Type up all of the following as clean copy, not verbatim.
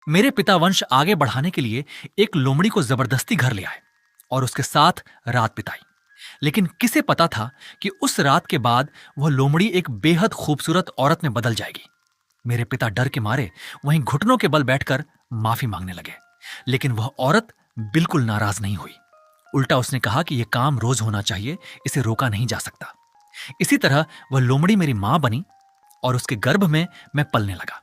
मेरे पिता वंश आगे बढ़ाने के लिए एक लोमड़ी को जबरदस्ती घर ले आए और उसके साथ रात बिताई। लेकिन किसे पता था कि उस रात के बाद वह लोमड़ी एक बेहद खूबसूरत औरत में बदल जाएगी। मेरे पिता डर के मारे वहीं घुटनों के बल बैठकर माफी मांगने लगे, लेकिन वह औरत बिल्कुल नाराज नहीं हुई। उल्टा उसने कहा कि यह काम रोज होना चाहिए, इसे रोका नहीं जा सकता। इसी तरह वह लोमड़ी मेरी मां बनी और उसके गर्भ में मैं पलने लगा।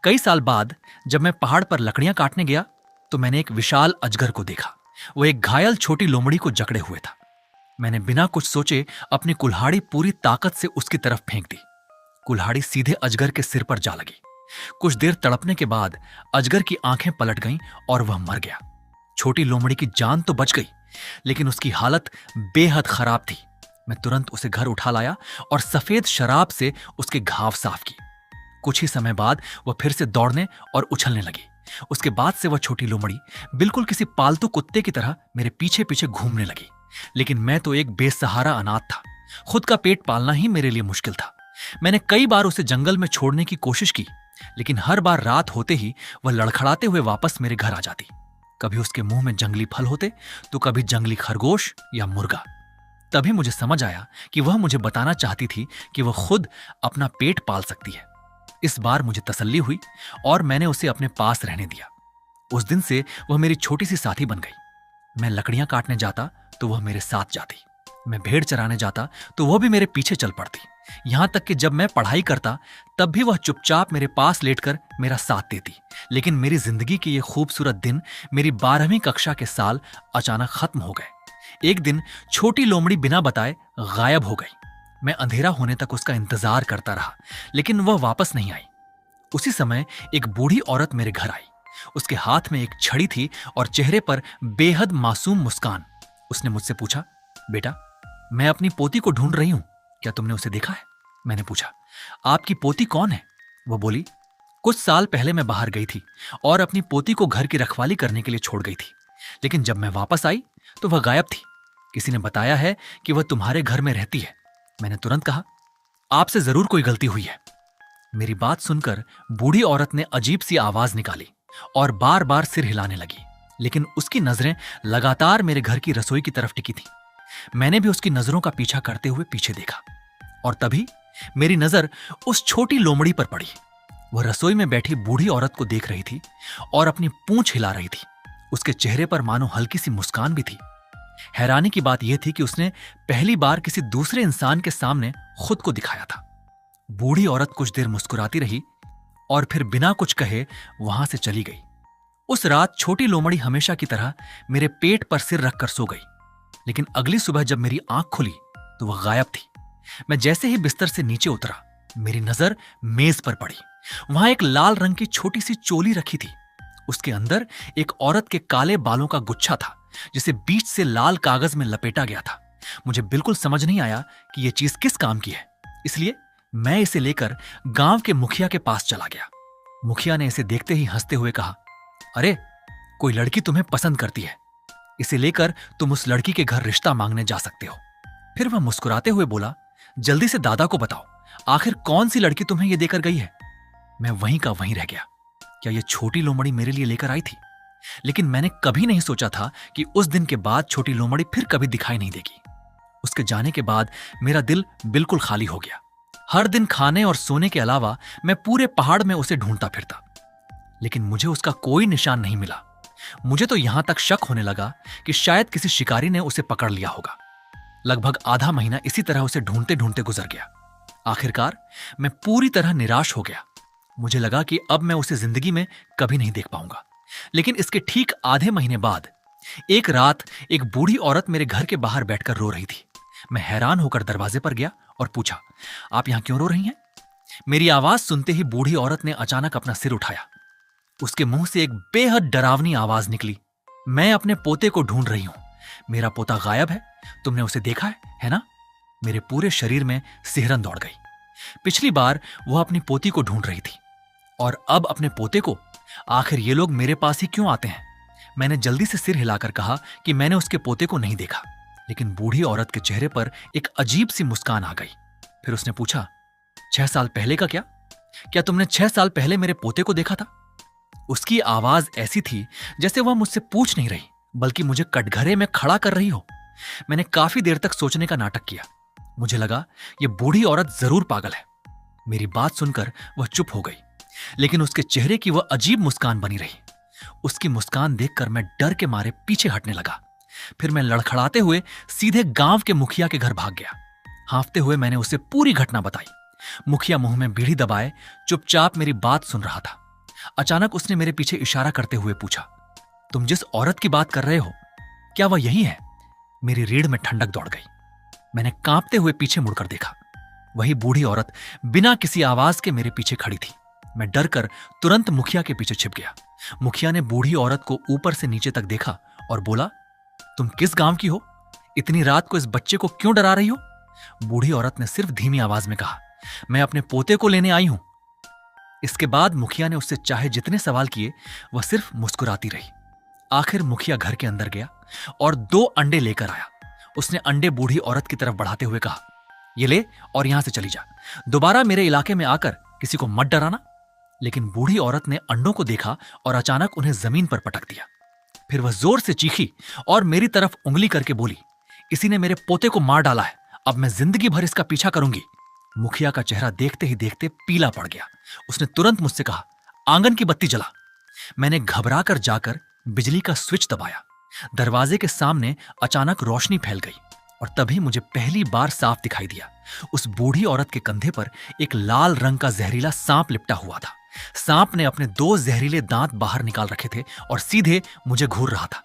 कई साल बाद जब मैं पहाड़ पर लकड़ियां काटने गया तो मैंने एक विशाल अजगर को देखा। वो एक घायल छोटी लोमड़ी को जकड़े हुए था। मैंने बिना कुछ सोचे अपनी कुल्हाड़ी पूरी ताकत से उसकी तरफ फेंक दी। कुल्हाड़ी सीधे अजगर के सिर पर जा लगी। कुछ देर तड़पने के बाद अजगर की आंखें पलट गईं और वह मर गया। छोटी लोमड़ी की जान तो बच गई, लेकिन उसकी हालत बेहद खराब थी। मैं तुरंत उसे घर उठा लाया और सफेद शराब से उसके घाव साफ की। कुछ ही समय बाद वह फिर से दौड़ने और उछलने लगी। उसके बाद से वह छोटी लोमड़ी बिल्कुल किसी पालतू कुत्ते की तरह मेरे पीछे पीछे घूमने लगी। लेकिन मैं तो एक बेसहारा अनाथ था। खुद का पेट पालना ही मेरे लिए मुश्किल था। मैंने कई बार उसे जंगल में छोड़ने की कोशिश की, लेकिन हर बार रात होते ही वह लड़खड़ाते हुए वापस मेरे घर आ जाती। कभी उसके मुंह में जंगली फल होते तो कभी जंगली खरगोश या मुर्गा। तभी मुझे समझ आया कि वह मुझे बताना चाहती थी कि वह खुद अपना पेट पाल सकती है। इस बार मुझे तसल्ली हुई और मैंने उसे अपने पास रहने दिया। उस दिन से वह मेरी छोटी सी साथी बन गई। मैं लकड़ियां काटने जाता तो वह मेरे साथ जाती। मैं भेड़ चराने जाता तो वह भी मेरे पीछे चल पड़ती। यहां तक कि जब मैं पढ़ाई करता तब भी वह चुपचाप मेरे पास लेटकर मेरा साथ देती। लेकिन मेरी जिंदगी के ये खूबसूरत दिन, मेरी 12वीं कक्षा के साल अचानक खत्म हो गए। एक दिन छोटी लोमड़ी बिना बताए गायब हो गई। मैं अंधेरा होने तक उसका इंतजार करता रहा, लेकिन वह वापस नहीं आई। उसी समय एक बूढ़ी औरत मेरे घर आई। उसके हाथ में एक छड़ी थी और चेहरे पर बेहद मासूम मुस्कान। उसने मुझसे पूछा, बेटा, मैं अपनी पोती को ढूंढ रही हूं, क्या तुमने उसे देखा है? मैंने पूछा, आपकी पोती कौन है? वह बोली, कुछ साल पहले मैं बाहर गई थी और अपनी पोती को घर की रखवाली करने के लिए छोड़ गई थी, लेकिन जब मैं वापस आई तो वह गायब थी। किसी ने बताया है कि वह तुम्हारे घर में रहती है। मैंने तुरंत कहा, आपसे जरूर कोई गलती हुई है। मेरी बात सुनकर बूढ़ी औरत ने अजीब सी आवाज निकाली और बार बार सिर हिलाने लगी, लेकिन उसकी नजरें लगातार मेरे घर की रसोई की तरफ टिकी थी। मैंने भी उसकी नजरों का पीछा करते हुए पीछे देखा और तभी मेरी नजर उस छोटी लोमड़ी पर पड़ी। वह रसोई में बैठी बूढ़ी औरत को देख रही थी और अपनी पूंछ हिला रही थी। उसके चेहरे पर मानो हल्की सी मुस्कान भी थी। हैरानी की बात यह थी कि उसने पहली बार किसी दूसरे इंसान के सामने खुद को दिखाया था। बूढ़ी औरत कुछ देर मुस्कुराती रही और फिर बिना कुछ कहे वहां से चली गई। उस रात छोटी लोमड़ी हमेशा की तरह मेरे पेट पर सिर रखकर सो गई, लेकिन अगली सुबह जब मेरी आंख खुली तो वह गायब थी। मैं जैसे ही बिस्तर से नीचे उतरा, मेरी नजर मेज पर पड़ी। वहां एक लाल रंग की छोटी सी चोली रखी थी। उसके अंदर एक औरत के काले बालों का गुच्छा था, जिसे बीच से लाल कागज में लपेटा गया था। मुझे बिल्कुल समझ नहीं आया कि यह चीज किस काम की है, इसलिए मैं इसे लेकर गांव के मुखिया के पास चला गया। मुखिया ने इसे देखते ही हंसते हुए कहा, अरे, कोई लड़की तुम्हें पसंद करती है, इसे लेकर तुम उस लड़की के घर रिश्ता मांगने जा सकते हो। फिर वह मुस्कुराते हुए बोला, जल्दी से दादा को बताओ, आखिर कौन सी लड़की तुम्हें यह देकर गई है? मैं वहीं का वहीं रह गया। क्या यह छोटी लोमड़ी मेरे लिए लेकर आई थी? लेकिन मैंने कभी नहीं सोचा था कि उस दिन के बाद छोटी लोमड़ी फिर कभी दिखाई नहीं देगी। उसके जाने के बाद मेरा दिल बिल्कुल खाली हो गया। हर दिन खाने और सोने के अलावा मैं पूरे पहाड़ में उसे ढूंढता फिरता, लेकिन मुझे उसका कोई निशान नहीं मिला। मुझे तो यहां तक शक होने लगा कि शायद किसी शिकारी ने उसे पकड़ लिया होगा। लगभग आधा महीना इसी तरह उसे ढूंढते ढूंढते गुजर गया। आखिरकार मैं पूरी तरह निराश हो गया। मुझे लगा कि अब मैं उसे जिंदगी में कभी नहीं देख पाऊंगा। लेकिन इसके ठीक आधे महीने बाद एक रात एक बूढ़ी औरत मेरे घर के बाहर बैठकर रो रही थी। मैं हैरान होकर दरवाजे पर गया और पूछा, आप यहां क्यों रो रही हैं? मेरी आवाज सुनते ही बूढ़ी औरत ने अचानक अपना सिर उठाया। उसके मुंह से एक बेहद डरावनी आवाज निकली, मैं अपने पोते को ढूंढ रही हूं। मेरा पोता गायब है, तुमने उसे देखा है ना? मेरे पूरे शरीर में सिहरन दौड़ गई। पिछली बार वह अपनी पोती को ढूंढ रही थी और अब अपने पोते को। आखिर ये लोग मेरे पास ही क्यों आते हैं? मैंने जल्दी से सिर हिलाकर कहा कि मैंने उसके पोते को नहीं देखा, लेकिन बूढ़ी औरत के चेहरे पर एक अजीब सी मुस्कान आ गई। फिर उसने पूछा, 6 साल पहले का क्या? क्या तुमने 6 साल पहले मेरे पोते को देखा था? उसकी आवाज ऐसी थी जैसे वह मुझसे पूछ नहीं रही, बल्कि मुझे कटघरे में खड़ा कर रही हो। मैंने काफी देर तक सोचने का नाटक किया। मुझे लगा यह बूढ़ी औरत जरूर पागल है। मेरी बात सुनकर वह चुप हो गई, लेकिन उसके चेहरे की वह अजीब मुस्कान बनी रही। उसकी मुस्कान देखकर मैं डर के मारे पीछे हटने लगा। फिर मैं लड़खड़ाते हुए सीधे गांव के मुखिया के घर भाग गया। हाँफते हुए मैंने उसे पूरी घटना बताई। मुखिया मुंह में बीड़ी दबाए चुपचाप मेरी बात सुन रहा था। अचानक उसने मेरे पीछे इशारा करते हुए पूछा, तुम जिस औरत की बात कर रहे हो, क्या वह यही है? मेरी रीढ़ में ठंडक दौड़ गई। मैंने कांपते हुए पीछे मुड़कर देखा। वही बूढ़ी औरत बिना किसी आवाज के मेरे पीछे खड़ी थी। मैं डर कर तुरंत मुखिया के पीछे छिप गया। मुखिया ने बूढ़ी औरत को ऊपर से नीचे तक देखा और बोला, तुम किस गांव की हो? इतनी रात को इस बच्चे को क्यों डरा रही हो? बूढ़ी औरत ने सिर्फ धीमी आवाज में कहा, मैं अपने पोते को लेने आई हूं। इसके बाद मुखिया ने उससे चाहे जितने सवाल किए, वह सिर्फ मुस्कुराती रही। आखिर मुखिया घर के अंदर गया और 2 अंडे लेकर आया। उसने अंडे बूढ़ी औरत की तरफ बढ़ाते हुए कहा, ये ले और यहां से चली जा। दोबारा मेरे इलाके में आकर किसी को मत डराना। लेकिन बूढ़ी औरत ने अंडों को देखा और अचानक उन्हें जमीन पर पटक दिया। फिर वह जोर से चीखी और मेरी तरफ उंगली करके बोली, इसी ने मेरे पोते को मार डाला है। अब मैं जिंदगी भर इसका पीछा करूंगी। मुखिया का चेहरा देखते ही देखते पीला पड़ गया। उसने तुरंत मुझसे कहा, आंगन की बत्ती जला। मैंने घबरा कर जाकर बिजली का स्विच दबाया। दरवाजे के सामने अचानक रोशनी फैल गई और तभी मुझे पहली बार साफ दिखाई दिया। उस बूढ़ी औरत के कंधे पर एक लाल रंग का जहरीला सांप लिपटा हुआ था। सांप ने अपने 2 जहरीले दांत बाहर निकाल रखे थे और सीधे मुझे घूर रहा था।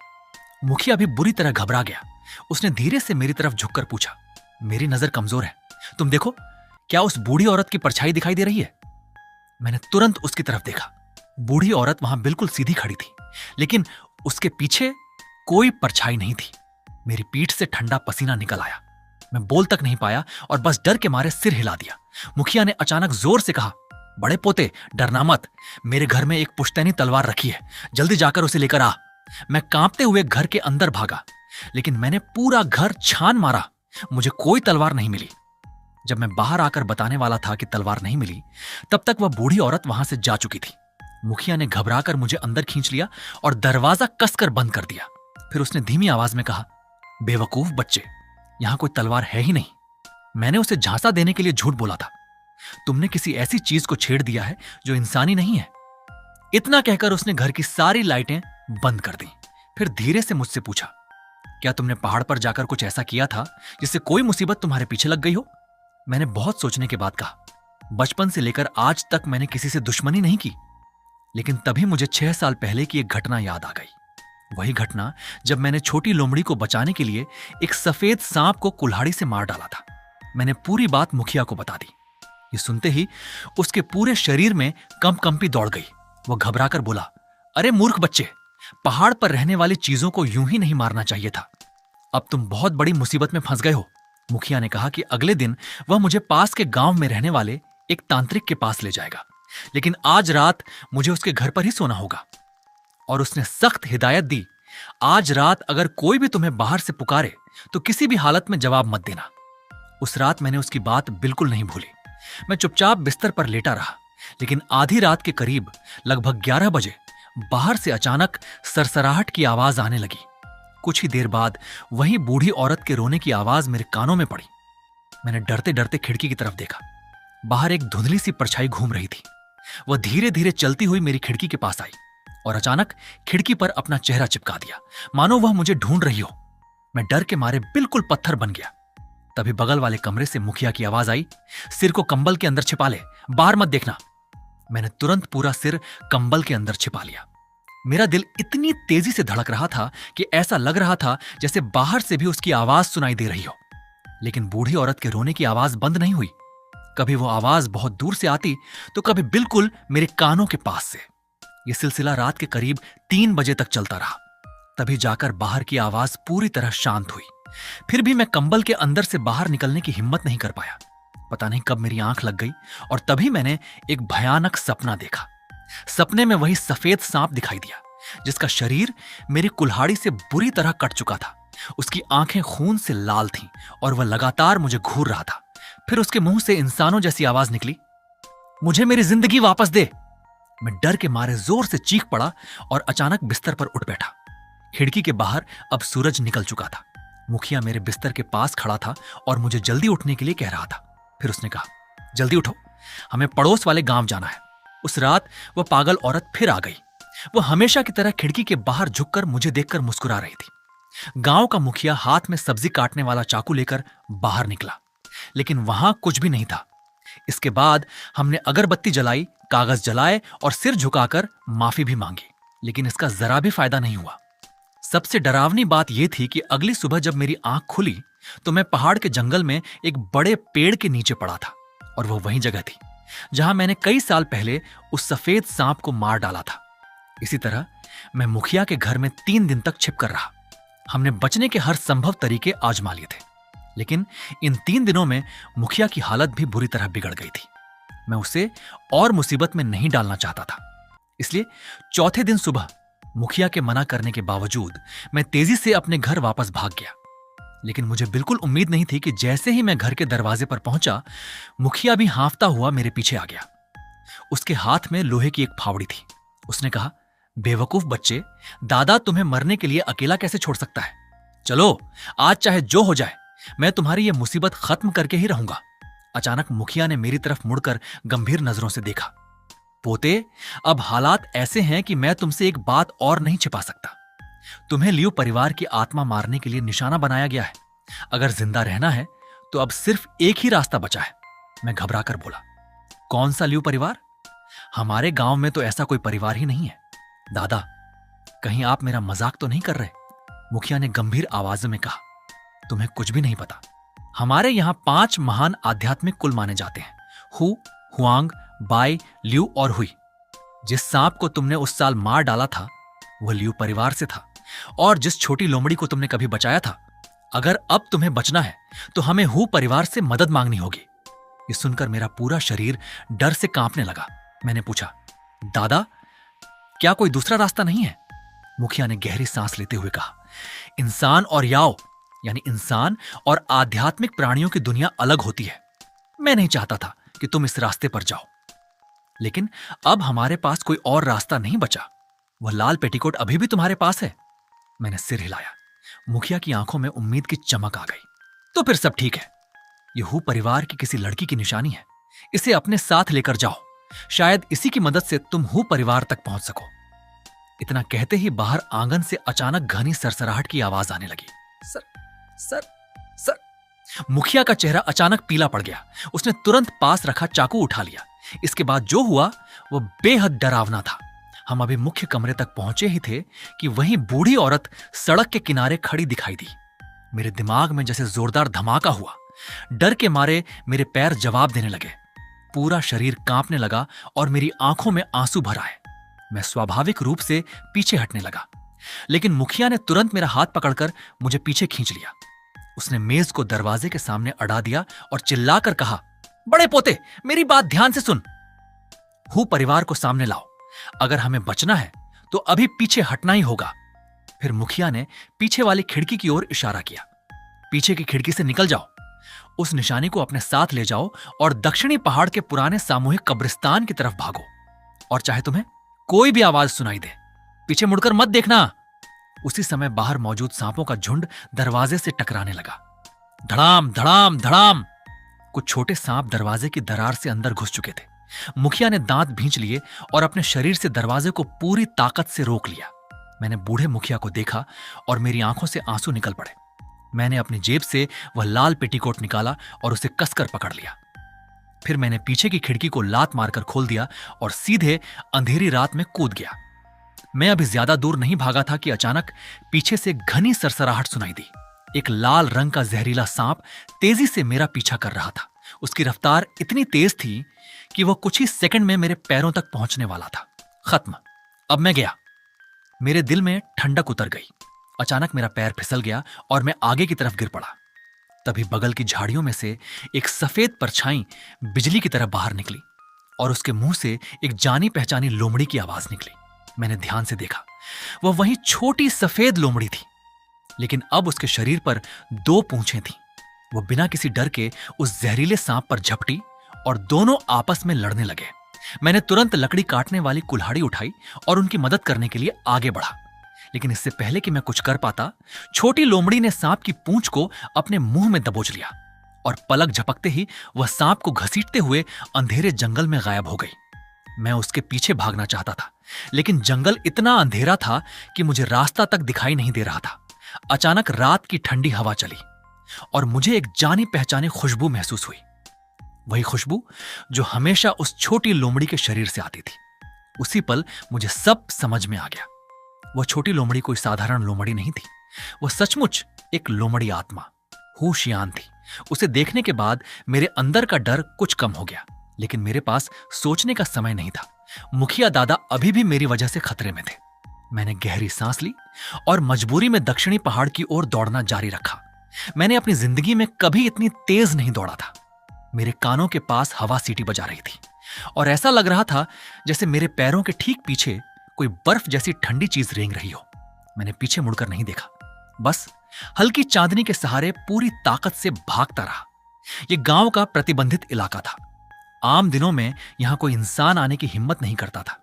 मुखिया भी बुरी तरह घबरा गया। उसने धीरे से मेरी तरफ झुककर पूछा, मेरी नजर कमजोर है, तुम देखो, क्या उस बूढ़ी औरत की परछाई दिखाई दे रही है? मैंने तुरंत उसकी तरफ देखा। बूढ़ी औरत वहां बिल्कुल सीधी खड़ी थी, लेकिन उसके पीछे कोई परछाई नहीं थी। मेरी पीठ से ठंडा पसीना निकल आया। मैं बोल तक नहीं पाया और बस डर के मारे सिर हिला दिया। मुखिया ने अचानक जोर से कहा, बड़े पोते, डरना मत। मेरे घर में एक पुश्तैनी तलवार रखी है, जल्दी जाकर उसे लेकर आ। मैं कांपते हुए घर के अंदर भागा, लेकिन मैंने पूरा घर छान मारा, मुझे कोई तलवार नहीं मिली। जब मैं बाहर आकर बताने वाला था कि तलवार नहीं मिली, तब तक वह बूढ़ी औरत वहां से जा चुकी थी। मुखिया ने घबराकर मुझे अंदर खींच लिया और दरवाजा कसकर बंद कर दिया। फिर उसने धीमी आवाज में कहा, बेवकूफ बच्चे, यहां कोई तलवार है ही नहीं। मैंने उसे झांसा देने के लिए झूठ बोला था। तुमने किसी ऐसी चीज को छेड़ दिया है जो इंसानी नहीं है। इतना कहकर उसने घर की सारी लाइटें बंद कर दी। फिर धीरे से मुझसे पूछा, क्या तुमने पहाड़ पर जाकर कुछ ऐसा किया था जिससे कोई मुसीबत तुम्हारे पीछे लग गई हो? मैंने बहुत सोचने के बाद कहा, बचपन से लेकर आज तक मैंने किसी से दुश्मनी नहीं की। लेकिन तभी मुझे 6 साल पहले की एक घटना याद आ गई। वही घटना जब मैंने छोटी लोमड़ी को बचाने के लिए एक सफेद सांप को कुल्हाड़ी से मार डाला था। मैंने पूरी बात मुखिया को बता दी। ये सुनते ही उसके पूरे शरीर में कंपकंपी दौड़ गई। वो घबराकर बोला, अरे मूर्ख बच्चे, पहाड़ पर रहने वाली चीजों को यूं ही नहीं मारना चाहिए था। अब तुम बहुत बड़ी मुसीबत में फंस गए हो। मुखिया ने कहा कि अगले दिन वह मुझे पास के गांव में रहने वाले एक तांत्रिक के पास ले जाएगा, लेकिन आज रात मुझे उसके घर पर ही सोना होगा। और उसने सख्त हिदायत दी, आज रात अगर कोई भी तुम्हें बाहर से पुकारे तो किसी भी हालत में जवाब मत देना। उस रात मैंने उसकी बात बिल्कुल नहीं भूली। मैं चुपचाप बिस्तर पर लेटा रहा, लेकिन आधी रात के करीब लगभग 11 बजे बाहर से अचानक सरसराहट की आवाज आने लगी। कुछ ही देर बाद वही बूढ़ी औरत के रोने की आवाज मेरे कानों में पड़ी। मैंने डरते डरते खिड़की की तरफ देखा। बाहर एक धुंधली सी परछाई घूम रही थी। वह धीरे धीरे चलती हुई मेरी खिड़की के पास आई और अचानक खिड़की पर अपना चेहरा चिपका दिया, मानो वह मुझे ढूंढ रही हो। मैं डर के मारे बिल्कुल पत्थर बन गया। तभी बगल वाले कमरे से मुखिया की आवाज आई, सिर को कंबल के अंदर छिपा ले, बाहर मत देखना। मैंने तुरंत पूरा सिर कंबल के अंदर छिपा लिया। मेरा दिल इतनी तेजी से धड़क रहा था कि ऐसा लग रहा था जैसे बाहर से भी उसकी आवाज सुनाई दे रही हो। लेकिन बूढ़ी औरत के रोने की आवाज बंद नहीं हुई। कभी वो आवाज बहुत दूर से आती तो कभी बिल्कुल मेरे कानों के पास से। यह सिलसिला रात के करीब 3 बजे तक चलता रहा। तभी जाकर बाहर की आवाज पूरी तरह शांत हुई। फिर भी मैं कंबल के अंदर से बाहर निकलने की हिम्मत नहीं कर पाया। पता नहीं कब मेरी आंख लग गई और तभी मैंने एक भयानक सपना देखा। सपने में वही सफेद सांप दिखाई दिया जिसका शरीर मेरी कुल्हाड़ी से बुरी तरह कट चुका था। उसकी आंखें खून से लाल थीं और वह लगातार मुझे घूर रहा था। फिर उसके मुंह से इंसानों जैसी आवाज निकली, मुझे मेरी जिंदगी वापस दे। मैं डर के मारे जोर से चीख पड़ा और अचानक बिस्तर पर उठ बैठा। खिड़की के बाहर अब सूरज निकल चुका था। मुखिया मेरे बिस्तर के पास खड़ा था और मुझे जल्दी उठने के लिए कह रहा था। फिर उसने कहा, जल्दी उठो, हमें पड़ोस वाले गांव जाना है। उस रात वह पागल औरत फिर आ गई। वो हमेशा की तरह खिड़की के बाहर झुककर मुझे देखकर मुस्कुरा रही थी। गांव का मुखिया हाथ में सब्जी काटने वाला चाकू लेकर बाहर निकला, लेकिन वहां कुछ भी नहीं था। इसके बाद हमने अगरबत्ती जलाई, कागज जलाए और सिर झुकाकर माफी भी मांगी, लेकिन इसका जरा भी फायदा नहीं हुआ। सबसे डरावनी बात यह थी कि अगली सुबह जब मेरी आंख खुली तो मैं पहाड़ के जंगल में एक बड़े पेड़ के नीचे पड़ा था, और वह वही जगह थी जहां मैंने कई साल पहले उस सफेद सांप को मार डाला था। इसी तरह मैं मुखिया के घर में 3 दिन तक छिपकर रहा। हमने बचने के हर संभव तरीके आजमा लिए थे, लेकिन इन 3 दिनों में मुखिया की हालत भी बुरी तरह बिगड़ गई थी। मैं उसे और मुसीबत में नहीं डालना चाहता था। इसलिए चौथे दिन सुबह मुखिया के मना करने के बावजूद मैं तेजी से अपने घर वापस भाग गया। लेकिन मुझे बिल्कुल उम्मीद नहीं थी कि जैसे ही मैं घर के दरवाजे पर पहुंचा, मुखिया भी हांफता हुआ मेरे पीछे आ गया। उसके हाथ में लोहे की एक फावड़ी थी। उसने कहा, बेवकूफ बच्चे, दादा तुम्हें मरने के लिए अकेला कैसे छोड़ सकता है? चलो, आज चाहे जो हो जाए, मैं तुम्हारी यह मुसीबत खत्म करके ही रहूंगा। अचानक मुखिया ने मेरी तरफ मुड़कर गंभीर नजरों से देखा। पोते, अब हालात ऐसे हैं कि मैं तुमसे एक बात और नहीं छिपा सकता। तुम्हें लियो परिवार की आत्मा मारने के लिए निशाना बनाया गया है। अगर जिंदा रहना है तो अब सिर्फ एक ही रास्ता बचा है। मैं घबराकर बोला, कौन सा लियो परिवार? हमारे गांव में तो ऐसा कोई परिवार ही नहीं है। दादा, कहीं आप मेरा मजाक तो नहीं कर रहे? मुखिया ने गंभीर आवाज में कहा, तुम्हें कुछ भी नहीं पता। हमारे यहां 5 महान आध्यात्मिक कुल माने जाते हैं, हु, हुआंग, बाई, लियू और हुई। जिस सांप को तुमने उस साल मार डाला था वह लियू परिवार से था, और जिस छोटी लोमड़ी को तुमने कभी बचाया था, अगर अब तुम्हें बचना है तो हमें हु परिवार से मदद मांगनी होगी। ये सुनकर मेरा पूरा शरीर डर से कांपने लगा। मैंने पूछा, दादा, क्या कोई दूसरा रास्ता नहीं है? मुखिया ने गहरी सांस लेते हुए कहा, इंसान और याओ, यानी इंसान और आध्यात्मिक प्राणियों की दुनिया अलग होती है। मैं नहीं चाहता था कि तुम इस रास्ते पर जाओ, लेकिन अब हमारे पास कोई और रास्ता नहीं बचा। वह लाल पेटीकोट अभी भी तुम्हारे पास है। मैंने सिर हिलाया। मुखिया की आंखों में उम्मीद की चमक आ गई। तो फिर सब ठीक है। यह हु परिवार की किसी लड़की की निशानी है। इसे अपने साथ लेकर जाओ, शायद इसी की मदद से तुम हु परिवार तक पहुंच सको। इतना कहते ही बाहर आंगन से अचानक घनी सरसराहट की आवाज आने लगी। Sir, sir, sir. मुखिया का चेहरा अचानक पीला पड़ गया। उसने तुरंत पास रखा चाकू उठा लिया। इसके बाद जो हुआ वो बेहद डरावना था। हम अभी मुख्य कमरे तक पहुंचे ही थे कि वहीं बूढ़ी औरत सड़क के किनारे खड़ी दिखाई दी। मेरे दिमाग में जैसे जोरदार धमाका हुआ। डर के मारे मेरे पैर जवाब देने लगे। पूरा शरीर कांपने लगा और मेरी आंखों में आंसू भर आए। मैं स्वाभाविक रूप से पीछे हटने लगा, लेकिन मुखिया ने तुरंत मेरा हाथ पकड़कर मुझे पीछे खींच लिया। उसने मेज को दरवाजे के सामने अड़ा दिया और चिल्लाकर कहा, बड़े पोते, मेरी बात ध्यान से सुन। हु परिवार को सामने लाओ। अगर हमें बचना है तो अभी पीछे हटना ही होगा। फिर मुखिया ने पीछे वाली खिड़की की ओर इशारा किया। पीछे की खिड़की से निकल जाओ, उस निशानी को अपने साथ ले जाओ और दक्षिणी पहाड़ के पुराने सामूहिक कब्रिस्तान की तरफ भागो। और चाहे तुम्हें कोई भी आवाज सुनाई दे, पीछे मुड़कर मत देखना। उसी समय बाहर मौजूद सांपों का झुंड दरवाजे से टकराने लगा। धड़ाम धड़ाम धड़ाम। कुछ छोटे सांप दरवाजे की दरार से अंदर घुस चुके थे। मुखिया ने दांत भींच लिए और अपने शरीर से दरवाजे को पूरी ताकत से रोक लिया। मैंने बूढ़े मुखिया को देखा और मेरी आंखों से आंसू निकल पड़े। मैंने अपनी जेब से वह लाल पेटीकोट निकाला और उसे कसकर पकड़ लिया। फिर मैंने पीछे की खिड़की को लात मारकर खोल दिया और सीधे अंधेरी रात में कूद गया। मैं अभी ज्यादा दूर नहीं भागा था कि अचानक पीछे से घनी सरसराहट सुनाई दी। एक लाल रंग का जहरीला सांप तेजी से मेरा पीछा कर रहा था। उसकी रफ्तार इतनी तेज थी कि वह कुछ ही सेकंड में मेरे पैरों तक पहुंचने वाला था। खत्म, अब मैं गया। मेरे दिल में ठंडक उतर गई। अचानक मेरा पैर फिसल गया और मैं आगे की तरफ गिर पड़ा। तभी बगल की झाड़ियों में से एक सफेद परछाई बिजली की तरह बाहर निकली और उसके मुंह से एक जानी पहचानी लोमड़ी की आवाज निकली। मैंने ध्यान से देखा, वह वही छोटी सफेद लोमड़ी थी, लेकिन अब उसके शरीर पर 2 पूंछें थीं। वह बिना किसी डर के उस जहरीले सांप पर झपटी और दोनों आपस में लड़ने लगे। मैंने तुरंत लकड़ी काटने वाली कुल्हाड़ी उठाई और उनकी मदद करने के लिए आगे बढ़ा। लेकिन इससे पहले कि मैं कुछ कर पाता, छोटी लोमड़ी ने सांप की पूंछ को अपने मुंह में दबोच लिया और पलक झपकते ही वह सांप को घसीटते हुए अंधेरे जंगल में गायब हो गई। मैं उसके पीछे भागना चाहता था, लेकिन जंगल इतना अंधेरा था कि मुझे रास्ता तक दिखाई नहीं दे रहा था। अचानक रात की ठंडी हवा चली और मुझे एक जानी पहचानी खुशबू महसूस हुई। वही खुशबू जो हमेशा उस छोटी लोमड़ी के शरीर से आती थी। उसी पल मुझे सब समझ में आ गया। वह छोटी लोमड़ी कोई साधारण लोमड़ी नहीं थी। वह सचमुच एक लोमड़ी आत्मा, होशियार थी। उसे देखने के बाद मेरे अंदर का डर कुछ कम हो गया, लेकिन मेरे पास सोचने का समय नहीं था। मुखिया दादा अभी भी मेरी वजह से खतरे में थे। मैंने गहरी सांस ली और मजबूरी में दक्षिणी पहाड़ की ओर दौड़ना जारी रखा। मैंने अपनी जिंदगी में कभी इतनी तेज नहीं दौड़ा था। मेरे कानों के पास हवा सीटी बजा रही थी और ऐसा लग रहा था जैसे मेरे पैरों के ठीक पीछे कोई बर्फ जैसी ठंडी चीज रेंग रही हो। मैंने पीछे मुड़कर नहीं देखा, बस हल्की चांदनी के सहारे पूरी ताकत से भागता रहा। यह गांव का प्रतिबंधित इलाका था। आम दिनों में यहां कोई इंसान आने की हिम्मत नहीं करता था।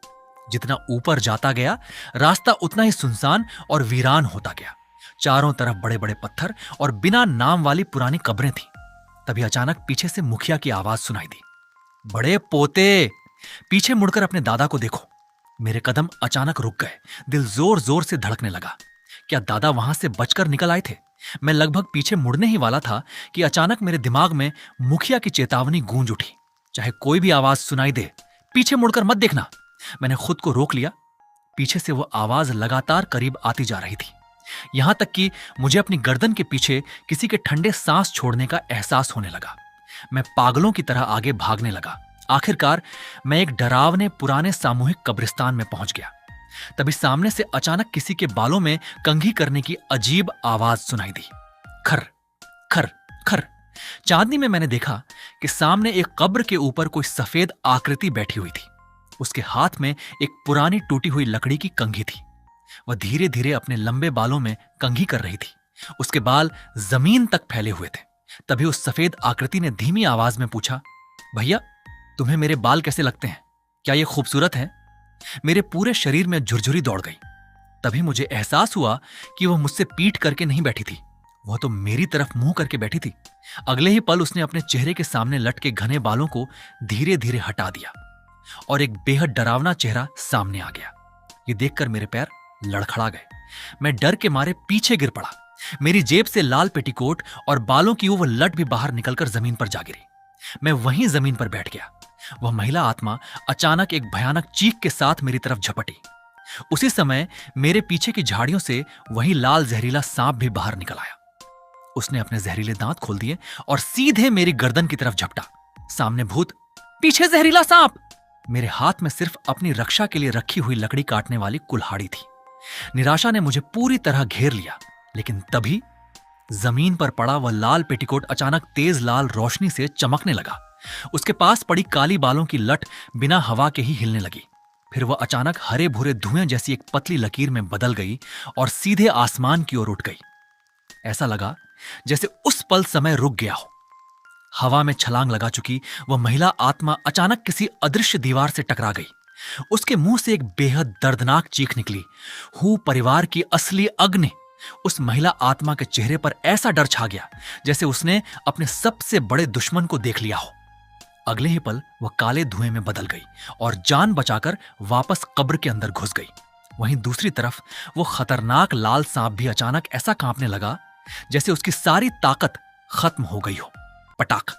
जितना ऊपर जाता गया, रास्ता उतना ही सुनसान और वीरान होता गया। चारों तरफ बड़े बड़े पत्थर और बिना नाम वाली पुरानी कब्रें थीं। तभी अचानक पीछे से मुखिया की आवाज सुनाई दी, बड़े पोते, पीछे मुड़कर अपने दादा को देखो। मेरे कदम अचानक रुक गए। दिल जोर जोर से धड़कने लगा। क्या दादा वहां से बचकर निकल आए थे? मैं लगभग पीछे मुड़ने ही वाला था कि अचानक मेरे दिमाग में मुखिया की चेतावनी गूंज उठी, चाहे कोई भी आवाज सुनाई दे, पीछे मुड़कर मत देखना। मैंने खुद को रोक लिया। पीछे से वो आवाज लगातार करीब आती जा रही थी, यहां तक कि मुझे अपनी गर्दन के पीछे किसी के ठंडे सांस छोड़ने का एहसास होने लगा। मैं पागलों की तरह आगे भागने लगा। आखिरकार मैं एक डरावने पुराने सामूहिक कब्रिस्तान में पहुंच गया। तभी सामने से अचानक किसी के बालों में कंघी करने की अजीब आवाज सुनाई दी, खर खर खर। चांदनी में मैंने देखा कि सामने एक कब्र के ऊपर कोई सफेद आकृति बैठी हुई थी। उसके हाथ में एक पुरानी टूटी हुई लकड़ी की कंघी थी। वह धीरे धीरे अपने लंबे बालों में कंघी कर रही थी। उसके बाल जमीन तक फैले हुए थे। तभी उस सफेद आकृति ने धीमी आवाज में पूछा, भैया, तुम्हें मेरे बाल कैसे लगते हैं? क्या ये खूबसूरत है? मेरे पूरे शरीर में झुरझुरी दौड़ गई। तभी मुझे एहसास हुआ कि वह मुझसे पीठ करके नहीं बैठी थी, वह तो मेरी तरफ मुंह करके बैठी थी। अगले ही पल उसने अपने चेहरे के सामने लटके घने बालों को धीरे धीरे हटा दिया और एक बेहद डरावना चेहरा सामने आ गया। ये देखकर मेरे पैर लड़खड़ा गए। मैं डर के मारे पीछे गिर पड़ा। मेरी जेब से लाल पेटीकोट और बालों की वो लट भी बाहर निकलकर जमीन पर जा गिरी। मैं वहीं जमीन पर बैठ गया। वह महिला आत्मा अचानक एक भयानक चीख के साथ मेरी तरफ झपटी। उसी समय मेरे पीछे की झाड़ियों से वही लाल जहरीला सांप भी बाहर निकल आया। उसने अपने जहरीले दांत खोल दिए और सीधे मेरी गर्दन की तरफ झपटा। सामने भूत, पीछे जहरीला सांप। मेरे हाथ में सिर्फ अपनी रक्षा के लिए रखी हुई लकड़ी काटने वाली कुल्हाड़ी थी। निराशा ने मुझे पूरी तरह घेर लिया। लेकिन तभी जमीन पर पड़ा वह लाल पेटीकोट अचानक तेज लाल रोशनी से चमकने लगा। उसके पास पड़ी काली बालों की लट बिना हवा के ही हिलने लगी। फिर वह अचानक हरे भूरे धुएं जैसी एक पतली लकीर में बदल गई और सीधे आसमान की ओर उठ गई। ऐसा लगा जैसे उस पल समय रुक गया हो। हवा में छलांग लगा चुकी वह महिला आत्मा अचानक किसी अदृश्य दीवार से टकरा गई। उसके मुंह से एक बेहद दर्दनाक चीख निकली। हूँ परिवार की असली अग्नि। उस महिला आत्मा के चेहरे पर ऐसा डर छा गया जैसे उसने अपने सबसे बड़े दुश्मन को देख लिया हो। अगले ही पल वह काले धुएं में बदल गई और जान बचाकर वापस कब्र के अंदर घुस गई। वहीं दूसरी तरफ वो खतरनाक लाल सांप भी अचानक ऐसा कांपने लगा जैसे उसकी सारी ताकत खत्म हो गई हो। पटाख,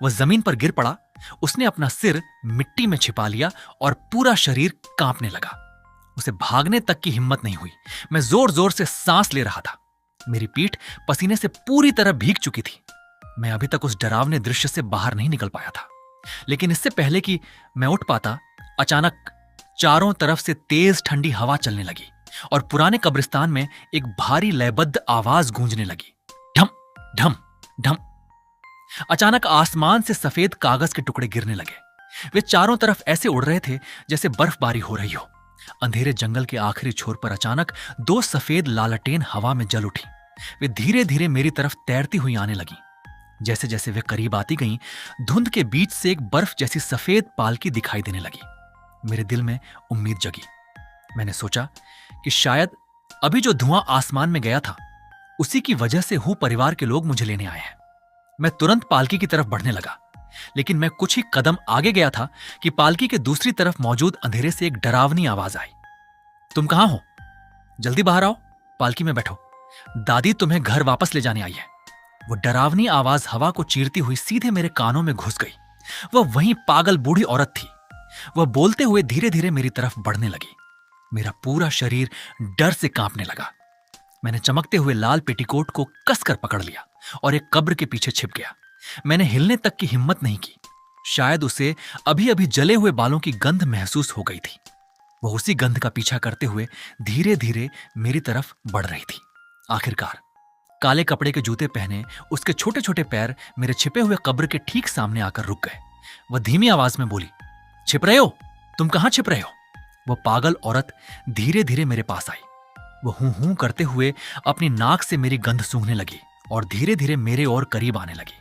वह जमीन पर गिर पड़ा। उसने अपना सिर मिट्टी में छिपा लिया और पूरा शरीर कांपने लगा। उसे भागने तक की हिम्मत नहीं हुई। मैं जोर जोर से सांस ले रहा था। मेरी पीठ पसीने से पूरी तरह भीग चुकी थी। मैं अभी तक उस डरावने दृश्य से बाहर नहीं निकल पाया था। लेकिन इससे पहले कि मैं उठ पाता, अचानक चारों तरफ से तेज ठंडी हवा चलने लगी और पुराने कब्रिस्तान में एक भारी लयबद्ध आवाज गूंजने लगी, ढम ढम ढम। अचानक आसमान से सफेद कागज के टुकड़े गिरने लगे। वे चारों तरफ ऐसे उड़ रहे थे जैसे बर्फबारी हो रही हो। अंधेरे जंगल के आखिरी छोर पर अचानक दो सफेद लालटेन हवा में जल उठी। वे धीरे धीरे मेरी तरफ तैरती हुई आने लगी। जैसे जैसे वे करीब आती गईं, धुंध के बीच से एक बर्फ जैसी सफेद पालकी दिखाई देने लगी। मेरे दिल में उम्मीद जगी। मैंने सोचा कि शायद अभी जो धुआं आसमान में गया था, उसी की वजह से हू परिवार के लोग मुझे लेने आए हैं। मैं तुरंत पालकी की तरफ बढ़ने लगा, लेकिन मैं कुछ ही कदम आगे गया था कि पालकी के दूसरी तरफ मौजूद अंधेरे से एक डरावनी आवाज आई। तुम कहां हो? जल्दी बाहर आओ, पालकी में बैठो। दादी तुम्हें घर वापस ले जाने आई है। वो डरावनी आवाज हवा को चीरती हुई सीधे मेरे कानों में घुस गई। वह वही पागल बूढ़ी औरत थी। वह बोलते हुए धीरे धीरे मेरी तरफ बढ़ने लगी। मेरा पूरा शरीर डर से कांपने लगा। मैंने चमकते हुए लाल पेटीकोट को कसकर पकड़ लिया और एक कब्र के पीछे छिप गया। मैंने हिलने तक की हिम्मत नहीं की। शायद उसे अभी अभी जले हुए बालों की गंध महसूस हो गई थी। वह उसी गंध का पीछा करते हुए धीरे धीरे मेरी तरफ बढ़ रही थी। आखिरकार काले कपड़े के जूते पहने उसके छोटे छोटे पैर मेरे छिपे हुए कब्र के ठीक सामने आकर रुक गए। वह धीमी आवाज में बोली, छिप रहे हो? तुम कहां छिप रहे हो? वह पागल औरत धीरे धीरे मेरे पास आई। वह हूं हूं करते हुए अपनी नाक से मेरी गंध सूंघने लगी और धीरे धीरे मेरे और करीब आने लगी।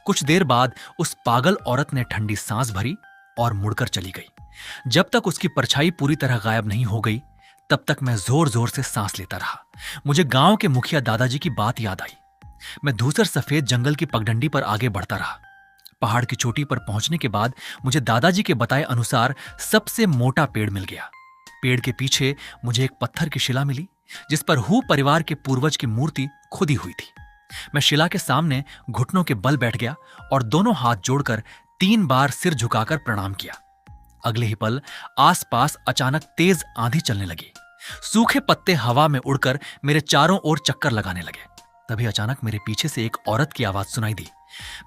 कुछ देर बाद उस पागल औरत ने ठंडी सांस भरी और मुड़कर चली गई। जब तक उसकी परछाई पूरी तरह गायब नहीं हो गई, तब तक मैं जोर जोर से सांस लेता रहा। मुझे गांव के मुखिया दादाजी की बात याद आई। मैं धूसर सफेद जंगल की पगडंडी पर आगे बढ़ता रहा। पहाड़ की चोटी पर पहुंचने के बाद मुझे दादाजी के बताए अनुसार सबसे मोटा पेड़ मिल गया। पेड़ के पीछे मुझे एक पत्थर की शिला मिली, जिस पर हू परिवार के पूर्वज की मूर्ति खुदी हुई थी। मैं शिला के सामने घुटनों के बल बैठ गया और दोनों हाथ जोड़कर 3 बार सिर झुकाकर प्रणाम किया। अगले ही पल आसपास अचानक तेज आंधी चलने लगी। सूखे पत्ते हवा में उड़कर मेरे चारों ओर चक्कर लगाने लगे। तभी अचानक मेरे पीछे से एक औरत की आवाज सुनाई दी,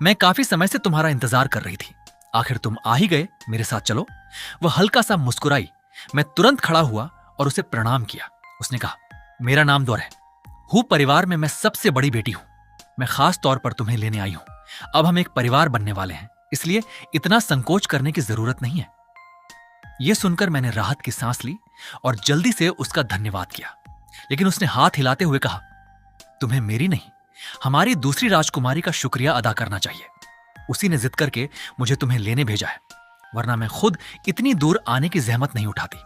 मैं काफी समय से तुम्हारा इंतजार कर रही थी। आखिर तुम आ ही गए, मेरे साथ चलो। वह हल्का सा मुस्कुराई। मैं तुरंत खड़ा हुआ और उसे प्रणाम किया। उसने कहा, मेरा नाम दौर है। हू परिवार में मैं सबसे बड़ी बेटी हूं। मैं खास तौर पर तुम्हें लेने आई हूं। अब हम एक परिवार बनने वाले हैं, इसलिए इतना संकोच करने की जरूरत नहीं है। यह सुनकर मैंने राहत की सांस ली और जल्दी से उसका धन्यवाद किया, लेकिन उसने हाथ हिलाते हुए कहा, तुम्हें मेरी नहीं, हमारी दूसरी राजकुमारी का शुक्रिया अदा करना चाहिए। उसी ने जिद करके मुझे तुम्हें लेने भेजा है, वरना मैं खुद इतनी दूर आने की जहमत नहीं उठाती।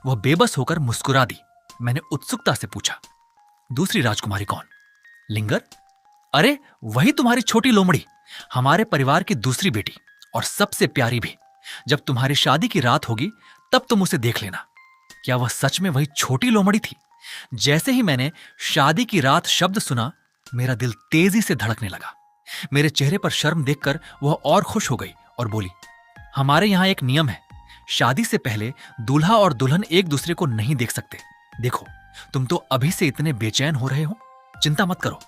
वह बेबस होकर मुस्कुरा दी। मैंने उत्सुकता से पूछा, दूसरी राजकुमारी कौन? लिंगर? अरे वही तुम्हारी छोटी लोमड़ी, हमारे परिवार की दूसरी बेटी और सबसे प्यारी भी। जब तुम्हारी शादी की रात होगी तब तुम उसे देख लेना। क्या वह सच में वही छोटी लोमड़ी थी? जैसे ही मैंने शादी की रात शब्द सुना, मेरा दिल तेजी से धड़कने लगा। मेरे चेहरे पर शर्म देखकर वह और खुश हो गई और बोली, हमारे यहां एक नियम है, शादी से पहले दूल्हा और दुल्हन एक दूसरे को नहीं देख सकते। देखो, तुम तो अभी से इतने बेचैन हो रहे हो। चिंता मत करो,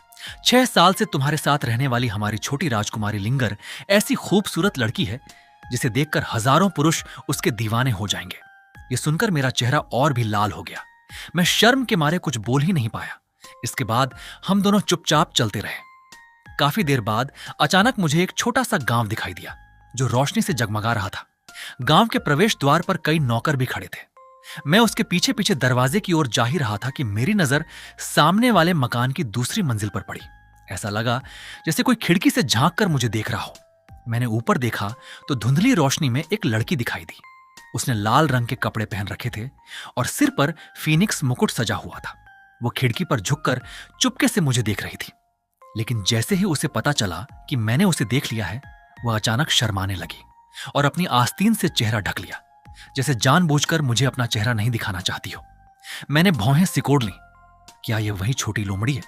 6 साल से तुम्हारे साथ रहने वाली हमारी छोटी राजकुमारी लिंगर ऐसी खूबसूरत लड़की है जिसे देखकर हजारों पुरुष उसके दीवाने हो जाएंगे। यह सुनकर मेरा चेहरा और भी लाल हो गया। मैं शर्म के मारे कुछ बोल ही नहीं पाया। इसके बाद हम दोनों चुपचाप चलते रहे। काफी देर बाद अचानक मुझे एक छोटा सा गांव दिखाई दिया जो रोशनी से जगमगा रहा था। गांव के प्रवेश द्वार पर कई नौकर भी खड़े थे। मैं उसके पीछे पीछे दरवाजे की ओर जा ही रहा था कि मेरी नजर सामने वाले मकान की दूसरी मंजिल पर पड़ी। ऐसा लगा जैसे कोई खिड़की से झांक कर मुझे देख रहा हो। मैंने ऊपर देखा तो धुंधली रोशनी में एक लड़की दिखाई दी। उसने लाल रंग के कपड़े पहन रखे थे और सिर पर फीनिक्स मुकुट सजा हुआ था। वो खिड़की पर झुककर चुपके से मुझे देख रही थी, लेकिन जैसे ही उसे पता चला कि मैंने उसे देख लिया है, वह अचानक शर्माने लगी और अपनी आस्तीन से चेहरा ढक लिया, जैसे जानबूझकर मुझे अपना चेहरा नहीं दिखाना चाहती हो। मैंने भौहें सिकोड़ ली। क्या यह वही छोटी लोमड़ी है?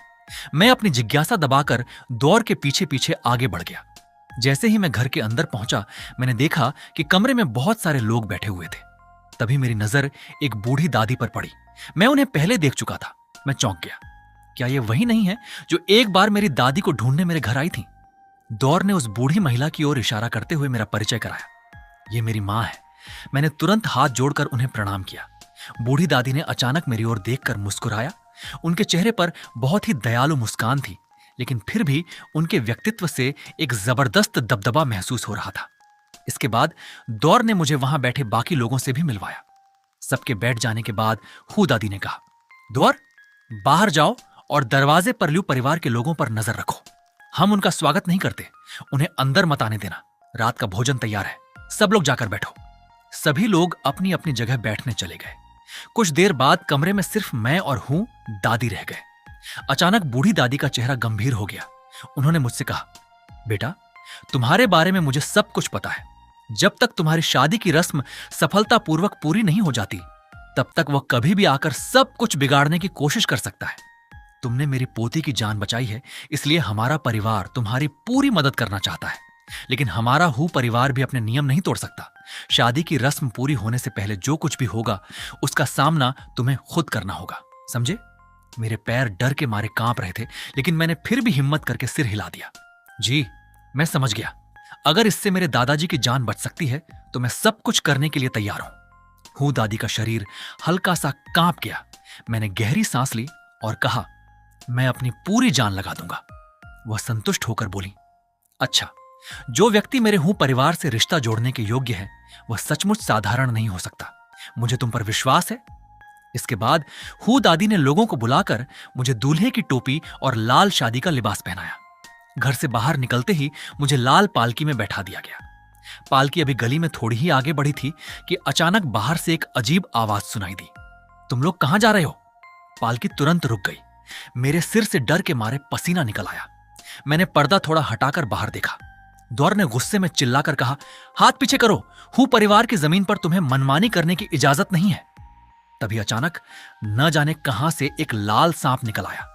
मैं अपनी जिज्ञासा दबाकर दौर के पीछे पीछे आगे बढ़ गया। जैसे ही मैं घर के अंदर पहुंचा, मैंने देखा कि कमरे में बहुत सारे लोग बैठे हुए थे। तभी मेरी नजर एक बूढ़ी दादी पर पड़ी। मैं उन्हें पहले देख चुका था। मैं चौंक गया। क्या यह वही नहीं है जो एक बार मेरी दादी को ढूंढने मेरे घर आई थी? दौर ने उस बूढ़ी महिला की ओर इशारा करते हुए मेरा परिचय कराया। यह मेरी मां है। मैंने तुरंत हाथ जोड़कर उन्हें प्रणाम किया। बूढ़ी दादी ने अचानक मेरी ओर देखकर मुस्कुराया। उनके चेहरे पर बहुत ही दयालु मुस्कान थी, लेकिन फिर भी उनके व्यक्तित्व से एक जबरदस्त दबदबा महसूस हो रहा था। इसके बाद दौर ने मुझे वहां बैठे बाकी लोगों से भी मिलवाया। सबके बैठ जाने के बाद हू दादी ने कहा, दौर, बाहर जाओ और दरवाजे पर ल्यू परिवार के लोगों पर नजर रखो। हम उनका स्वागत नहीं करते। उन्हें अंदर मत आने देना। रात का भोजन तैयार है, सब लोग जाकर बैठो। सभी लोग अपनी अपनी जगह बैठने चले गए। कुछ देर बाद कमरे में सिर्फ मैं और हूं दादी रह गए। अचानक बूढ़ी दादी का चेहरा गंभीर हो गया। उन्होंने मुझसे कहा, बेटा, तुम्हारे बारे में मुझे सब कुछ पता है। जब तक तुम्हारी शादी की रस्म सफलतापूर्वक पूरी नहीं हो जाती, तब तक वह कभी भी आकर सब कुछ बिगाड़ने की कोशिश कर सकता है। तुमने मेरी पोती की जान बचाई है, इसलिए हमारा परिवार तुम्हारी पूरी मदद करना चाहता है। लेकिन हमारा हु परिवार भी अपने नियम नहीं तोड़ सकता। शादी की रस्म पूरी होने से पहले जो कुछ भी होगा, उसका सामना तुम्हें खुद करना होगा, समझे? मेरे पैर डर के मारे कांप रहे थे, लेकिन मैंने फिर भी हिम्मत करके सिर हिला दिया। जी, मैं समझ गया। अगर इससे मेरे दादाजी की जान बच सकती है, तो मैं सब कुछ करने के लिए तैयार हूं। दादी का शरीर हल्का सा कांप गया। मैंने गहरी सांस ली और कहा, मैं अपनी पूरी जान लगा दूंगा। वह संतुष्ट होकर बोली, अच्छा, जो व्यक्ति मेरे हूं परिवार से रिश्ता जोड़ने के योग्य है, वह सचमुच साधारण नहीं हो सकता। मुझे तुम पर विश्वास है। इसके बाद हु दादी ने लोगों को बुलाकर मुझे दूल्हे की टोपी और लाल शादी का लिबास पहनाया। घर से बाहर निकलते ही मुझे लाल पालकी में बैठा दिया गया। पालकी अभी गली में थोड़ी ही आगे बढ़ी थी कि अचानक बाहर से एक अजीब आवाज सुनाई दी, तुम लोग कहां जा रहे हो? पालकी तुरंत रुक गई। मेरे सिर से डर के मारे पसीना निकल आया। मैंने पर्दा थोड़ा हटाकर बाहर देखा। द्वार ने गुस्से में चिल्लाकर कहा, हाथ पीछे करो, हु परिवार की जमीन पर तुम्हें मनमानी करने की इजाजत नहीं है। तभी अचानक न जाने कहां से एक लाल सांप निकल आया।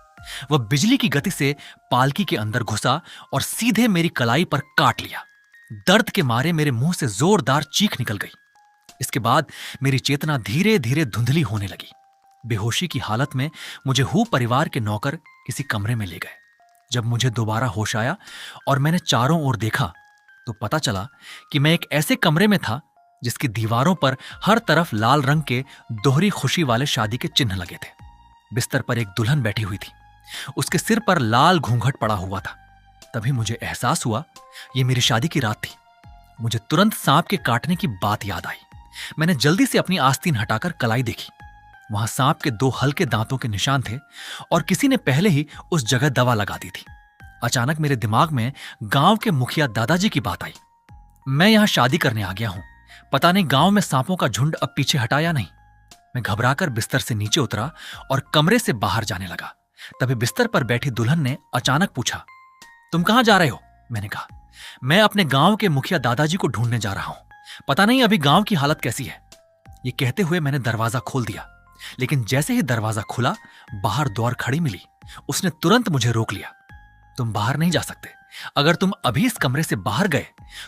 वह बिजली की गति से पालकी के अंदर घुसा और सीधे मेरी कलाई पर काट लिया। दर्द के मारे मेरे मुंह से जोरदार चीख निकल गई। इसके बाद मेरी चेतना धीरे धीरे धुंधली होने लगी। बेहोशी की हालत में मुझे हु परिवार के नौकर किसी कमरे में ले गए। जब मुझे दोबारा होश आया और मैंने चारों ओर देखा, तो पता चला कि मैं एक ऐसे कमरे में था जिसकी दीवारों पर हर तरफ लाल रंग के दोहरी खुशी वाले शादी के चिन्ह लगे थे। बिस्तर पर एक दुल्हन बैठी हुई थी। उसके सिर पर लाल घूंघट पड़ा हुआ था। तभी मुझे एहसास हुआ, यह मेरी शादी की रात थी। मुझे तुरंत सांप के काटने की बात याद आई। मैंने जल्दी से अपनी आस्तीन हटाकर कलाई देखी। वहां सांप के 2 हल्के दांतों के निशान थे और किसी ने पहले ही उस जगह दवा लगा दी थी। अचानक मेरे दिमाग में गांव के मुखिया दादाजी की बात आई। मैं यहां शादी करने आ गया हूं, पता नहीं गांव में सांपों का झुंड अब पीछे हटा या नहीं। मैं घबराकर बिस्तर से नीचे उतरा और कमरे से बाहर जाने लगा। तभी बिस्तर पर बैठी दुल्हन ने अचानक पूछा, तुम कहां जा रहे हो? मैंने कहा, मैं अपने गांव के मुखिया दादाजी को ढूंढने जा रहा हूं, पता नहीं अभी गांव की हालत कैसी है। ये कहते हुए मैंने दरवाजा खोल दिया, लेकिन जैसे ही दरवाजा खुला, बाहर द्वार खड़ी मिली। उसने तुरंत मुझे रोक लिया। तुम बाहर नहीं जा सकते। अगर तुम अभी इस कमरे से बाहर गए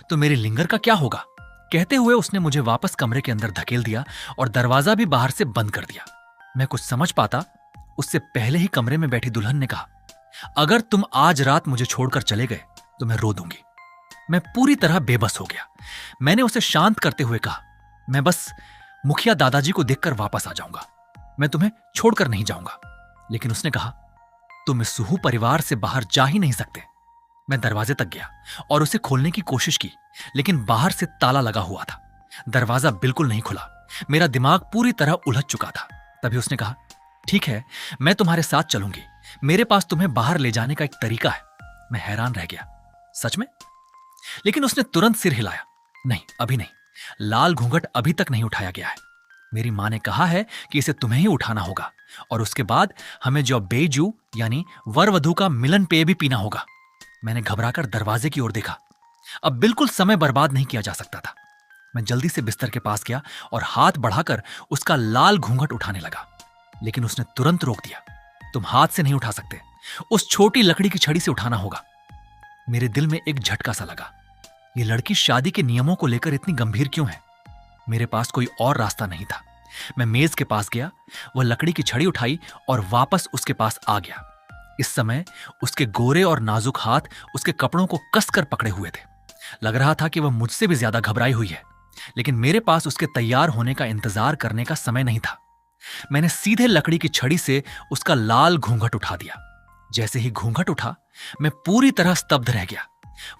तो मेरे लिंगर का क्या होगा? कहते हुए उसने मुझे वापस कमरे के अंदर धकेल दिया और दरवाजा भी बाहर से बंद कर दिया। मैं कुछ समझ पाता उससे पहले ही कमरे में बैठी दुल्हन ने कहा, अगर तुम आज रात मुझे छोड़कर चले गए तो मैं रो दूंगी। मैं पूरी तरह बेबस हो गया। मैंने उसे शांत करते हुए कहा, मैं बस मुखिया दादाजी को देखकर वापस आ जाऊंगा, मैं तुम्हें छोड़कर नहीं जाऊंगा। लेकिन उसने कहा, तुम इस सुहू परिवार से बाहर जा ही नहीं सकते। मैं दरवाजे तक गया और उसे खोलने की कोशिश की, लेकिन बाहर से ताला लगा हुआ था। दरवाजा बिल्कुल नहीं खुला। मेरा दिमाग पूरी तरह उलझ चुका था। तभी उसने कहा, ठीक है, मैं तुम्हारे साथ चलूंगी। मेरे पास तुम्हें बाहर ले जाने का एक तरीका है। मैं हैरान रह गया, सच में? लेकिन उसने तुरंत सिर हिलाया, नहीं, अभी नहीं। लाल घूंघट अभी तक नहीं उठाया गया है। मेरी मां ने कहा है कि इसे तुम्हें ही उठाना होगा और उसके बाद हमें जो बेजू यानी वर वधू का मिलन पेय भी पीना होगा। मैंने घबराकर दरवाजे की ओर देखा। अब बिल्कुल समय बर्बाद नहीं किया जा सकता था। मैं जल्दी से बिस्तर के पास गया और हाथ बढ़ाकर उसका लाल घूंघट उठाने लगा, लेकिन उसने तुरंत रोक दिया। तुम हाथ से नहीं उठा सकते, उस छोटी लकड़ी की छड़ी से उठाना होगा। मेरे दिल में एक झटका सा लगा। ये लड़की शादी के नियमों को लेकर इतनी गंभीर क्यों है? मेरे पास कोई और रास्ता नहीं था। मैं मेज के पास गया, वह लकड़ी की छड़ी उठाई और वापस उसके पास आ गया। इस समय उसके गोरे और नाजुक हाथ उसके कपड़ों को कसकर पकड़े हुए थे। लग रहा था कि वह मुझसे भी ज्यादा घबराई हुई है, लेकिन मेरे पास उसके तैयार होने का इंतजार करने का समय नहीं था। मैंने सीधे लकड़ी की छड़ी से उसका लाल घूंघट उठा दिया। जैसे ही घूंघट उठा, मैं पूरी तरह स्तब्ध रह गया।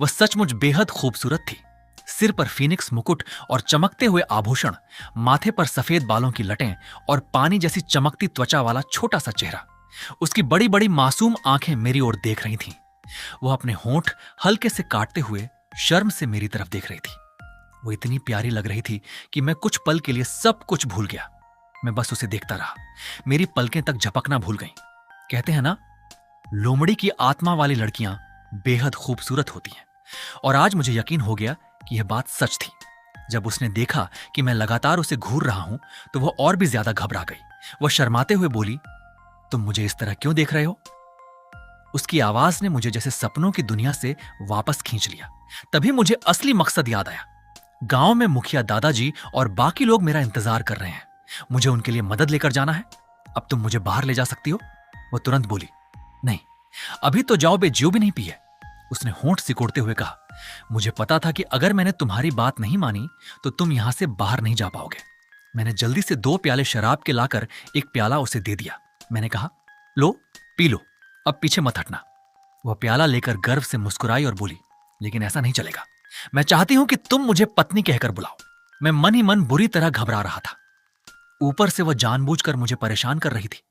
वह सचमुच बेहद खूबसूरत थी। सिर पर फीनिक्स मुकुट और चमकते हुए आभूषण, माथे पर सफेद बालों की लटें और पानी जैसी चमकती त्वचा वाला छोटा सा चेहरा। उसकी बड़ी बड़ी मासूम आंखें मेरी ओर देख रही थीं। वो अपने होंठ हल्के से काटते हुए शर्म से मेरी तरफ देख रही थी। वो इतनी प्यारी लग रही थी कि मैं कुछ पल के लिए सब कुछ भूल गया। मैं बस उसे देखता रहा। मेरी पलकें तक झपकना भूल गईं। कहते हैं ना, लोमड़ी की आत्मा वाली लड़कियां बेहद खूबसूरत होती हैं। और आज मुझे यकीन हो गया कि यह बात सच थी। जब उसने देखा कि मैं लगातार उसे घूर रहा हूं तो वह और भी ज्यादा घबरा गई। वह शर्माते हुए बोली, तुम मुझे इस तरह क्यों देख रहे हो? उसकी आवाज ने मुझे जैसे सपनों की दुनिया से वापस खींच लिया। तभी मुझे असली मकसद याद आया। गांव में मुखिया दादाजी और बाकी लोग मेरा इंतजार कर रहे हैं। मुझे उनके लिए मदद लेकर जाना है। अब तुम मुझे बाहर ले जा सकती हो? वह तुरंत बोली, नहीं, अभी तो जाओ, बे ज्यों भी नहीं पी है। उसने होंठ सिकोड़ते हुए कहा, मुझे पता था कि अगर मैंने तुम्हारी बात नहीं मानी तो तुम यहां से बाहर नहीं जा पाओगे। मैंने जल्दी से 2 प्याले शराब के लाकर एक प्याला उसे दे दिया। मैंने कहा, लो, पी लो, अब पीछे मत हटना। वह प्याला लेकर गर्व से मुस्कुराई और बोली, लेकिन ऐसा नहीं चलेगा। मैं चाहती हूं कि तुम मुझे पत्नी कहकर बुलाओ। मैं मन ही मन बुरी तरह घबरा रहा था। ऊपर से वह जानबूझकर मुझे परेशान कर रही थी।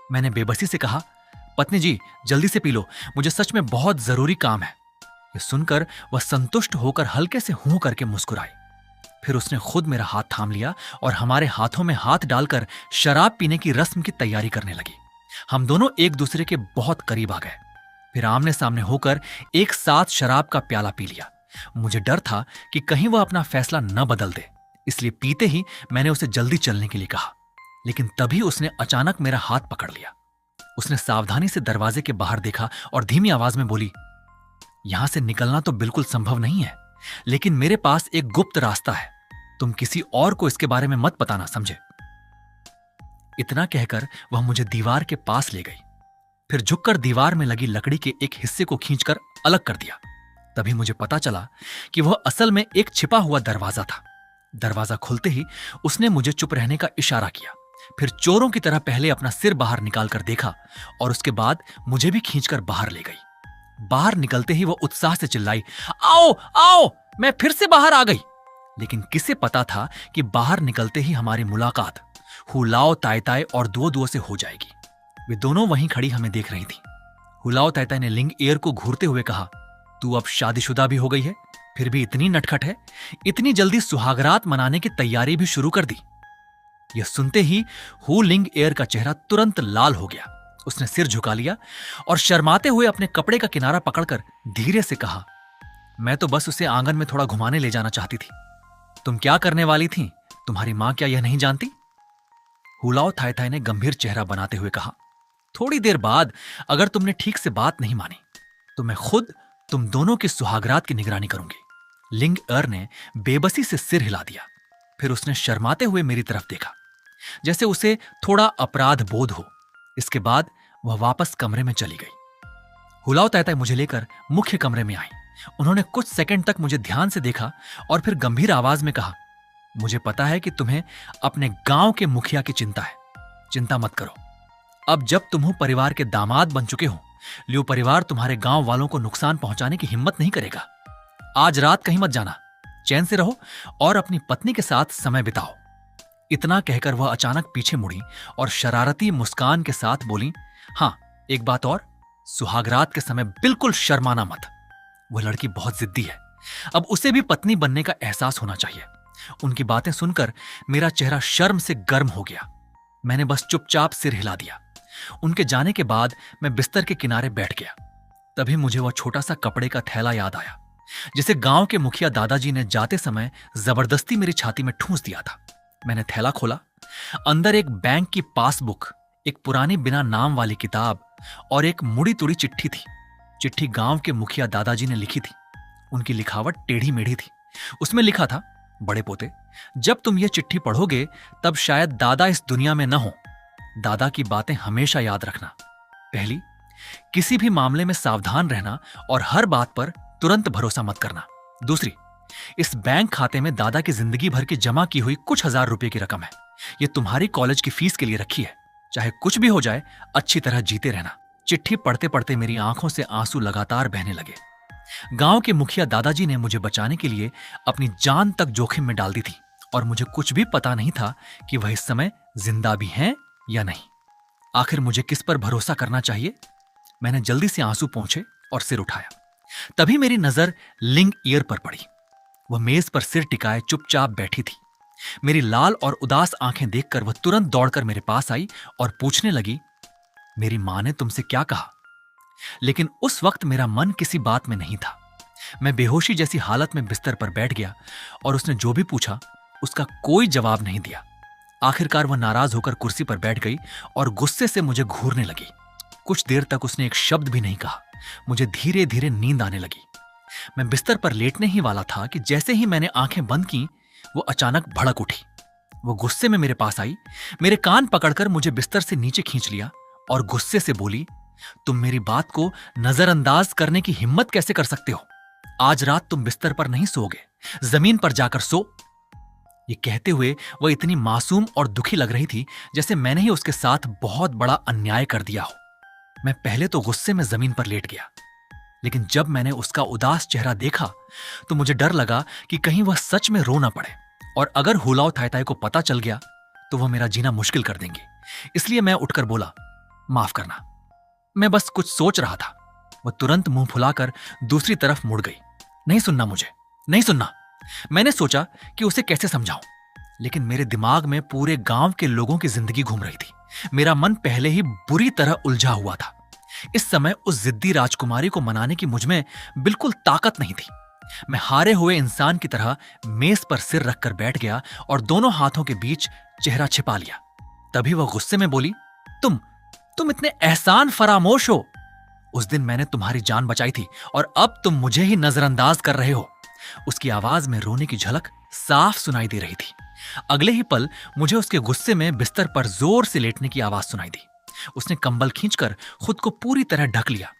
मैंने बेबसी से कहा, पत्नी जी, जल्दी से पी लो, मुझे सच में बहुत जरूरी काम है। यह सुनकर वह संतुष्ट होकर हल्के से हूं करके मुस्कुराई। फिर उसने खुद मेरा हाथ थाम लिया और हमारे हाथों में हाथ डालकर शराब पीने की रस्म की तैयारी करने लगी। हम दोनों एक दूसरे के बहुत करीब आ गए। फिर आमने सामने होकर एक साथ शराब का प्याला पी लिया। मुझे डर था कि कहीं वह अपना फैसला न बदल दे, इसलिए पीते ही मैंने उसे जल्दी चलने के लिए कहा। लेकिन तभी उसने अचानक मेरा हाथ पकड़ लिया। उसने सावधानी से दरवाजे के बाहर देखा और धीमी आवाज में बोली, यहां से निकलना तो बिल्कुल संभव नहीं है, लेकिन मेरे पास एक गुप्त रास्ता है। तुम किसी और को इसके बारे में मत बताना, समझे? इतना कहकर वह मुझे दीवार के पास ले गई। फिर झुककर दीवार में लगी लकड़ी के एक हिस्से को खींचकर अलग कर दिया। तभी मुझे पता चला कि वह असल में एक छिपा हुआ दरवाजा था। दरवाजा खुलते ही उसने मुझे चुप रहने का इशारा किया। फिर चोरों की तरह पहले अपना सिर बाहर निकालकर देखा और उसके बाद मुझे भी खींचकर बाहर ले गई। बाहर निकलते ही वह उत्साह से चिल्लाई, आओ आओ, मैं फिर से बाहर आ गई। लेकिन किसे पता था कि बाहर निकलते ही हमारी मुलाकात हुलाओ तायताय और दुओ दुओ से हो जाएगी। वे दोनों वहीं खड़ी हमें देख रही थी। हुलाओ तायताय ने लिंग एयर को घूरते हुए कहा, तू अब शादीशुदा भी हो गई है, फिर भी इतनी नटखट है, इतनी जल्दी सुहागरात मनाने की तैयारी भी शुरू कर दी। यह सुनते ही हु लिंग एयर का चेहरा तुरंत लाल हो गया। उसने सिर झुका लिया और शर्माते हुए अपने कपड़े का किनारा पकड़कर धीरे से कहा, मैं तो बस उसे आंगन में थोड़ा घुमाने ले जाना चाहती थी। तुम क्या करने वाली थी? तुम्हारी मां क्या यह नहीं जानती? हुलाओ थाई ने गंभीर चेहरा बनाते हुए कहा, थोड़ी देर बाद अगर तुमने ठीक से बात नहीं मानी तो मैं खुद तुम दोनों की सुहागरात की निगरानी करूंगी। लिंग एर ने बेबसी से सिर हिला दिया। फिर उसने शर्माते हुए मेरी तरफ देखा, जैसे उसे थोड़ा अपराध बोध हो। इसके बाद वह वापस कमरे में चली गई। हुलाओ तायताय मुझे लेकर मुख्य कमरे में आई। उन्होंने कुछ सेकंड तक मुझे ध्यान से देखा और फिर गंभीर आवाज में कहा, मुझे पता है कि तुम्हें अपने गांव के मुखिया की चिंता है। चिंता मत करो, अब जब तुम परिवार के दामाद बन चुके हो, लियो परिवार तुम्हारे गांव वालों को नुकसान पहुंचाने की हिम्मत नहीं करेगा। आज रात कहीं मत जाना, चैन से रहो और अपनी पत्नी के साथ समय बिताओ। इतना कहकर वह अचानक पीछे मुड़ी और शरारती मुस्कान के साथ बोली, हां, एक बात और, सुहागरात के समय बिल्कुल शर्माना मत। वह लड़की बहुत जिद्दी है, अब उसे भी पत्नी बनने का एहसास होना चाहिए। उनकी बातें सुनकर मेरा चेहरा शर्म से गर्म हो गया। मैंने बस चुपचाप सिर हिला दिया। उनके जाने के बाद मैं बिस्तर के किनारे बैठ गया। तभी मुझे वह छोटा सा कपड़े का थैला याद आया, जिसे गांव के मुखिया दादाजी ने जाते समय जबरदस्ती मेरी छाती में ठूंस दिया था। मैंने थैला खोला। अंदर एक बैंक की पासबुक, एक पुरानी बिना नाम वाली किताब और एक मुड़ी तुड़ी चिट्ठी थी। चिट्ठी गांव के मुखिया दादाजी ने लिखी थी। उनकी लिखावट टेढ़ी मेढ़ी थी। उसमें लिखा था, बड़े पोते, जब तुम ये चिट्ठी पढ़ोगे तब शायद दादा इस दुनिया में न हो। दादा की बातें हमेशा याद रखना। पहली, किसी भी मामले में सावधान रहना और हर बात पर तुरंत भरोसा मत करना। दूसरी, इस बैंक खाते में दादा की जिंदगी भर की जमा की हुई कुछ हजार रुपए की रकम है। यह तुम्हारी कॉलेज की फीस के लिए रखी है। चाहे कुछ भी हो जाए, अच्छी तरह जीते रहना। चिट्ठी पढ़ते पढ़ते मेरी आंखों से आंसू लगातार बहने लगे। गांव के मुखिया दादाजी ने मुझे बचाने के लिए अपनी जान तक जोखिम में डाल दी थी और मुझे कुछ भी पता नहीं था कि वह इस समय जिंदा भी हैं या नहीं। आखिर मुझे किस पर भरोसा करना चाहिए? मैंने जल्दी से आंसू पोंछे और सिर उठाया। तभी मेरी नजर लिंग ईयर पर पड़ी। वह मेज पर सिर टिकाए चुपचाप बैठी थी। मेरी लाल और उदास आंखें देखकर वह तुरंत दौड़कर मेरे पास आई और पूछने लगी, मेरी मां ने तुमसे क्या कहा? लेकिन उस वक्त मेरा मन किसी बात में नहीं था। मैं बेहोशी जैसी हालत में बिस्तर पर बैठ गया और उसने जो भी पूछा उसका कोई जवाब नहीं दिया। आखिरकार वह नाराज होकर कुर्सी पर बैठ गई और गुस्से से मुझे घूरने लगी। कुछ देर तक उसने एक शब्द भी नहीं कहा। मुझे धीरे धीरे नींद आने लगी। मैं बिस्तर पर लेटने ही वाला था कि जैसे ही मैंने आंखें बंद की, वो अचानक भड़क उठी। वो गुस्से में मेरे पास आई, मेरे कान पकड़कर मुझे बिस्तर से नीचे खींच लिया और गुस्से से बोली, तुम मेरी बात को नजरअंदाज करने की हिम्मत कैसे कर सकते हो? आज रात तुम बिस्तर पर नहीं सोओगे, जमीन पर जाकर सो। ये कहते हुए वह इतनी मासूम और दुखी लग रही थी जैसे मैंने ही उसके साथ बहुत बड़ा अन्याय कर दिया हो। मैं पहले तो गुस्से में जमीन पर लेट गया, लेकिन जब मैंने उसका उदास चेहरा देखा तो मुझे डर लगा कि कहीं वह सच में रो ना पड़े, और अगर हुलाव थाई को पता चल गया तो वह मेरा जीना मुश्किल कर देंगे। इसलिए मैं उठकर बोला, माफ करना, मैं बस कुछ सोच रहा था। वह तुरंत मुंह फुलाकर दूसरी तरफ मुड़ गई। नहीं सुनना, मुझे नहीं सुनना। मैंने सोचा कि उसे कैसे समझाऊं, लेकिन मेरे दिमाग में पूरे गांव के लोगों की जिंदगी घूम रही थी। मेरा मन पहले ही बुरी तरह उलझा हुआ था। इस समय उस जिद्दी राजकुमारी को मनाने की मुझमें बिल्कुल ताकत नहीं थी। मैं हारे हुए इंसान की तरह मेज पर सिर रखकर बैठ गया और दोनों हाथों के बीच चेहरा छिपा लिया। तभी वह गुस्से में बोली, तुम इतने एहसान फरामोश हो। उस दिन मैंने तुम्हारी जान बचाई थी और अब तुम मुझे ही नजरअंदाज कर रहे हो। उसकी आवाज में रोने की झलक साफ सुनाई दे रही थी। अगले ही पल मुझे उसके गुस्से में बिस्तर पर जोर से लेटने की आवाज सुनाई दी। उसने कंबल खींचकर खुद को पूरी तरह ढक लिया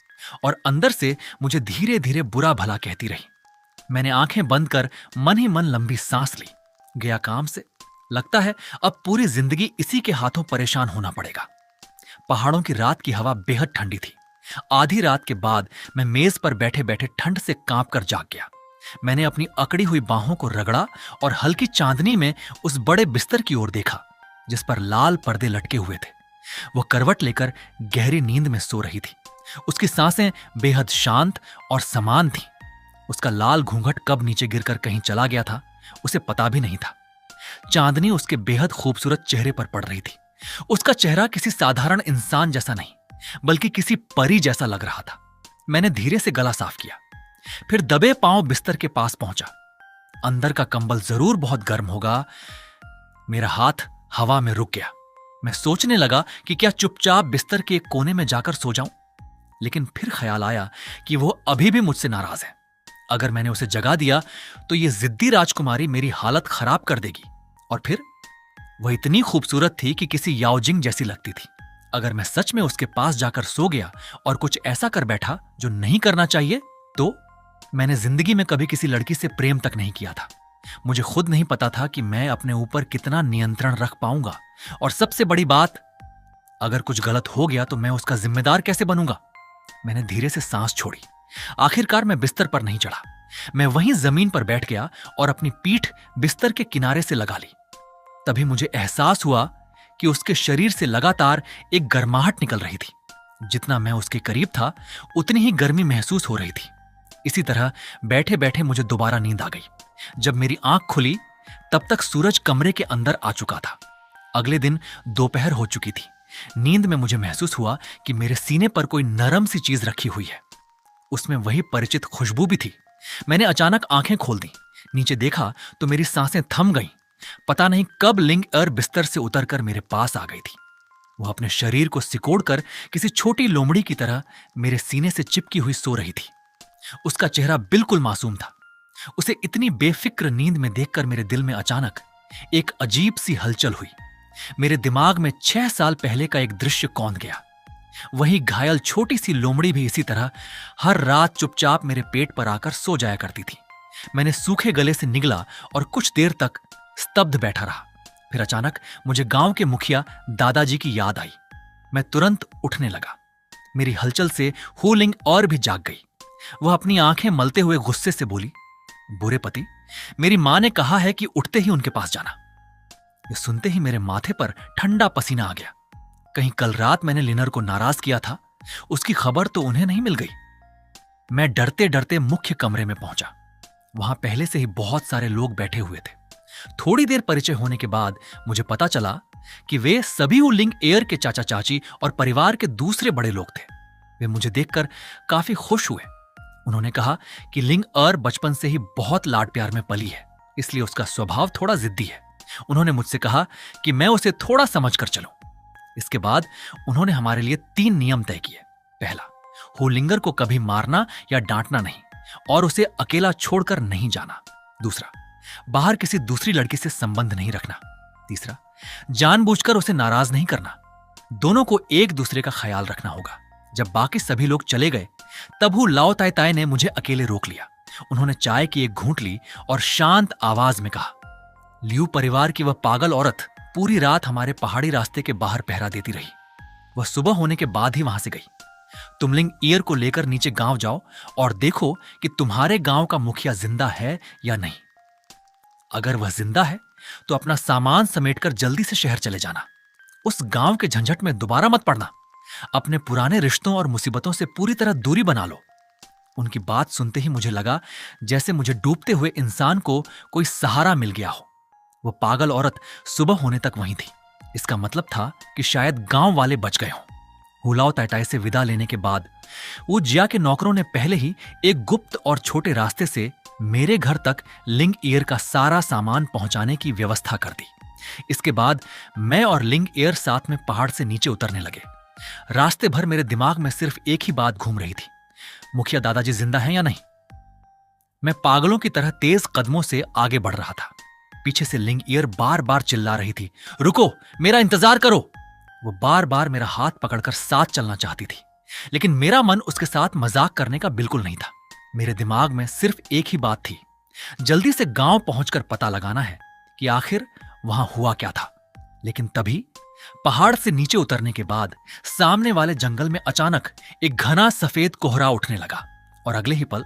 और अंदर से मुझे धीरे धीरे बुरा भला कहती रही। मैंने आंखें बंद कर मन ही मन लंबी सांस ली। गया काम से। लगता है अब पूरी जिंदगी इसी के हाथों परेशान होना पड़ेगा। पहाड़ों की रात की हवा बेहद ठंडी थी। आधी रात के बाद मैं मेज पर बैठे बैठे ठंड से कांप कर जाग गया। मैंने अपनी अकड़ी हुई बाहों को रगड़ा और हल्की चांदनी में उस बड़े बिस्तर की ओर देखा जिस पर लाल पर्दे लटके हुए थे। वो करवट लेकर गहरी नींद में सो रही थी। उसकी सांसें बेहद शांत और समान थीं। उसका लाल घूंघट कब नीचे गिरकर कहीं चला गया था उसे पता भी नहीं था। चांदनी उसके बेहद खूबसूरत चेहरे पर पड़ रही थी। उसका चेहरा किसी साधारण इंसान जैसा नहीं बल्कि किसी परी जैसा लग रहा था। मैंने धीरे से गला साफ किया, फिर दबे पांव बिस्तर के पास पहुंचा। अंदर का कंबल जरूर बहुत गर्म होगा। मेरा हाथ हवा में रुक गया। मैं सोचने लगा कि क्या चुपचाप बिस्तर के एक कोने में जाकर सो जाऊं, लेकिन फिर ख्याल आया कि वो अभी भी मुझसे नाराज है। अगर मैंने उसे जगा दिया तो ये जिद्दी राजकुमारी मेरी हालत खराब कर देगी, और फिर वह इतनी खूबसूरत थी कि किसी याओजिंग जैसी लगती थी। अगर मैं सच में उसके पास जाकर सो गया और कुछ ऐसा कर बैठा जो नहीं करना चाहिए, तो मैंने जिंदगी में कभी किसी लड़की से प्रेम तक नहीं किया था। मुझे खुद नहीं पता था कि मैं अपने ऊपर कितना नियंत्रण रख पाऊंगा, और सबसे बड़ी बात, अगर कुछ गलत हो गया तो मैं उसका जिम्मेदार कैसे बनूंगा। मैंने धीरे से सांस छोड़ी। आखिरकार मैं बिस्तर पर नहीं चढ़ा। मैं वहीं जमीन पर बैठ गया और अपनी पीठ बिस्तर के किनारे से लगा ली। तभी मुझे एहसास हुआ कि उसके शरीर से लगातार एक गर्माहट निकल रही थी। जितना मैं उसके करीब था उतनी ही गर्मी महसूस हो रही थी। इसी तरह बैठे बैठे मुझे दोबारा नींद आ गई। जब मेरी आंख खुली तब तक सूरज कमरे के अंदर आ चुका था। अगले दिन दोपहर हो चुकी थी। नींद में मुझे महसूस हुआ कि मेरे सीने पर कोई नरम सी चीज रखी हुई है। उसमें वही परिचित खुशबू भी थी। मैंने अचानक आंखें खोल दी। नीचे देखा तो मेरी सांसें थम गईं। पता नहीं कब लिंग एर बिस्तर से उतरकर मेरे पास आ गई थी। वह अपने शरीर को सिकोड़कर किसी छोटी लोमड़ी की तरह मेरे सीने से चिपकी हुई सो रही थी। उसका चेहरा बिल्कुल मासूम था। उसे इतनी बेफिक्र नींद में देखकर मेरे दिल में अचानक एक अजीब सी हलचल हुई। मेरे दिमाग में 6 साल पहले का एक दृश्य कौंध गया। वही घायल छोटी सी लोमड़ी भी इसी तरह हर रात चुपचाप मेरे पेट पर आकर सो जाया करती थी। मैंने सूखे गले से निगला और कुछ देर तक स्तब्ध बैठा रहा। फिर अचानक मुझे गांव के मुखिया दादाजी की याद आई। मैं तुरंत उठने लगा। मेरी हलचल से हुलिंग और भी जाग गई। वह अपनी आंखें मलते हुए गुस्से से बोली, बुरे पति, मेरी मां ने कहा है कि उठते ही उनके पास जाना। ये सुनते ही मेरे माथे पर ठंडा पसीना आ गया। कहीं कल रात मैंने लिनर को नाराज किया था, उसकी खबर तो उन्हें नहीं मिल गई। मैं डरते डरते मुख्य कमरे में पहुंचा। वहां पहले से ही बहुत सारे लोग बैठे हुए थे। थोड़ी देर परिचय होने के बाद मुझे पता चला कि वे सभी वो लिंग एयर के चाचा चाची और परिवार के दूसरे बड़े लोग थे। वे मुझे देखकर काफी खुश हुए। उन्होंने कहा कि लिंग एर बचपन से ही बहुत लाड प्यार में पली है, इसलिए उसका स्वभाव थोड़ा जिद्दी है। उन्होंने मुझसे कहा कि मैं उसे थोड़ा समझ कर चलूं। इसके बाद उन्होंने हमारे लिए 3 नियम तय किए। पहला, होलिंगर को कभी मारना या डांटना नहीं और उसे अकेला छोड़कर नहीं जाना। दूसरा, बाहर किसी दूसरी लड़की से संबंध नहीं रखना। तीसरा, जानबूझकर उसे नाराज नहीं करना। दोनों को एक दूसरे का ख्याल रखना होगा। जब बाकी सभी लोग चले गए तब हु लाओ ताई ताई ने मुझे अकेले रोक लिया। उन्होंने चाय की एक घूंट ली और शांत आवाज में कहा, लियू परिवार की वह पागल औरत पूरी रात हमारे पहाड़ी रास्ते के बाहर पहरा देती रही। वह सुबह होने के बाद ही वहां से गई। तुम लिंग ईयर को लेकर नीचे गांव जाओ और देखो कि तुम्हारे गांव का मुखिया जिंदा है या नहीं। अगर वह जिंदा है तो अपना सामान समेटकर जल्दी से शहर चले जाना। उस गांव के झंझट में दोबारा मत पड़ना। अपने पुराने रिश्तों और मुसीबतों से पूरी तरह दूरी बना लो। उनकी बात सुनते ही मुझे लगा जैसे मुझे डूबते हुए इंसान को कोई सहारा मिल गया हो। वो पागल औरत सुबह होने तक वहीं थी। इसका मतलब था कि शायद गांव वाले बच गए हों। हुलाओ ताइताई से विदा लेने के बाद जिया के नौकरों ने पहले ही एक गुप्त और छोटे रास्ते से मेरे घर तक लिंग ईयर का सारा सामान पहुंचाने की व्यवस्था कर दी। इसके बाद मैं और लिंग ईयर साथ में पहाड़ से नीचे उतरने लगे। रास्ते भर मेरे दिमाग में सिर्फ एक ही बात घूम रही थी, मुखिया दादाजी जिंदा हैं या नहीं। मैं पागलों की तरह तेज कदमों से आगे बढ़ रहा था। पीछे से लिंग ईयर बार बार चिल्ला रही थी, रुको, मेरा इंतजार करो। वो बार बार मेरा हाथ पकड़कर साथ चलना चाहती थी, लेकिन मेरा मन उसके साथ मजाक करने का बिल्कुल नहीं था। मेरे दिमाग में सिर्फ एक ही बात थी, जल्दी से गांव पहुंचकर पता लगाना है कि आखिर वहां हुआ क्या था। लेकिन तभी पहाड़ से नीचे उतरने के बाद सामने वाले जंगल में अचानक एक घना सफेद कोहरा उठने लगा और अगले ही पल